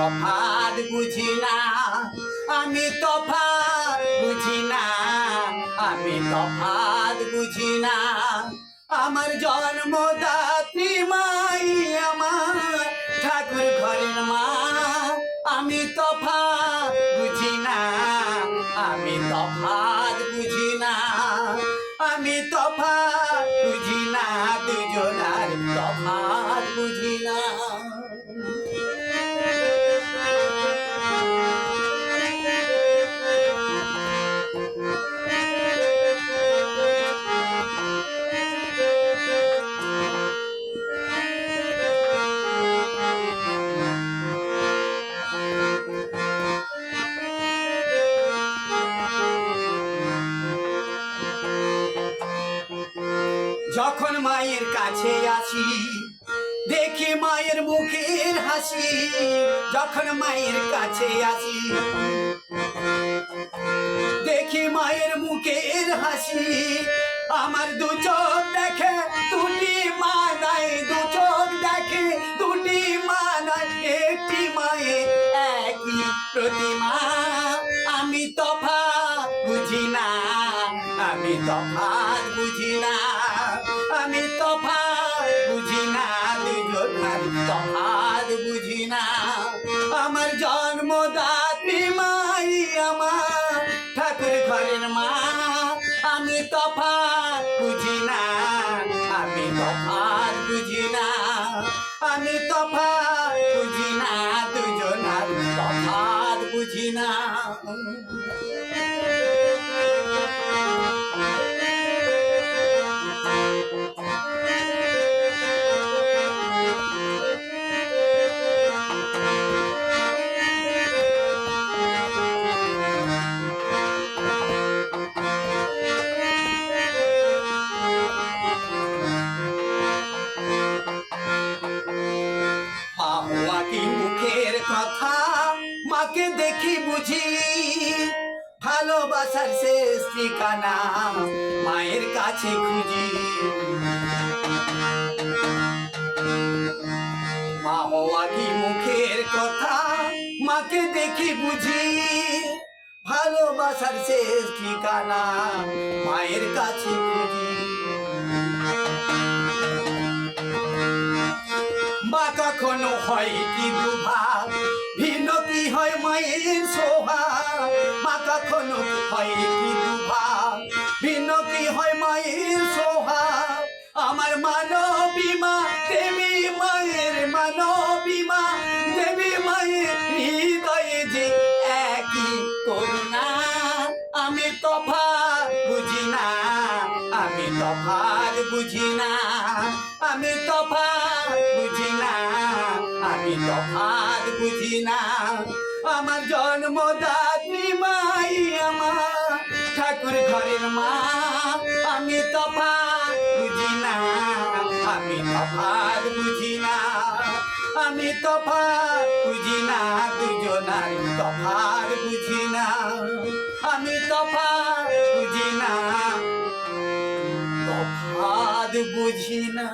তফাৎ বুঝি না, আমি তফাৎ বুঝি না, আমি তফাৎ বুঝি না। আমার জন্মদাত্রী মাই আমার ঠাকুর ঘরের মা, আমি তফাৎ বুঝি না, আমি তফাৎ বুঝি না, আমি তফাৎ বুঝি না, দুজনার তফাৎ বুঝি না। যখন মায়ের কাছে আসি দেখি মায়ের মুখের হাসি, যখন মায়ের কাছে আসি দেখি মায়ের মুখের হাসি। আমার দু চোখ দেখে দুটি মা নাই, দু চোখ দেখে দুটি মা নাই, একটি মায়ের একই প্রতিমা। আমি তফাৎ বুঝি না, আমি তফাৎ বুঝি না, আমি তফাৎ বুঝি না, দুজনার তফাৎ বুঝি না। আমার জন্মদাত্রী মাই আমার ঠাকুর ঘরের মা, আমি তফাৎ বুঝি না, আমি তফাৎ বুঝি না, আমি তফাৎ বুঝি না, দুজনার তফাৎ বুঝি না। কি মুখের কথা মাকে দেখি বুঝি, ভালোবাসার শেষ ঠিকানা মায়ের কাছে খুঁজি। মা হওয়া কি মুখের কথা মাকে দেখি বুঝি, ভালোবাসার শেষ ঠিকানা মায়ের কাছে খুঁজি। মা কখনো হয় কি দুভাগ, ভিন্ন কি হয় মায়ের সোহাগ। মা কখনো হয় কি দুভাগ, ভিন্ন কি হয় মায়ের সোহাগ। আমার মানবী মা দেবী মায়ের, মানবী মা দেবী মায়ের হৃদয়ে যে একই করুণা। আমি তফাৎ বুঝি না, আমি তফাৎ বুঝি না, আমি তফাৎ বুঝি না, আমি তফাৎ বুঝি না। আমার জন্মদাত্রী মাই আমার ঠাকুর ঘরের মা, আমি তফাৎ বুঝি না, আমি তফাৎ বুঝি না, আমি তফাৎ বুঝি না, দুজনার তফাৎ বুঝি না, আমি তফাৎ বুঝি না, তফাৎ বুঝি না।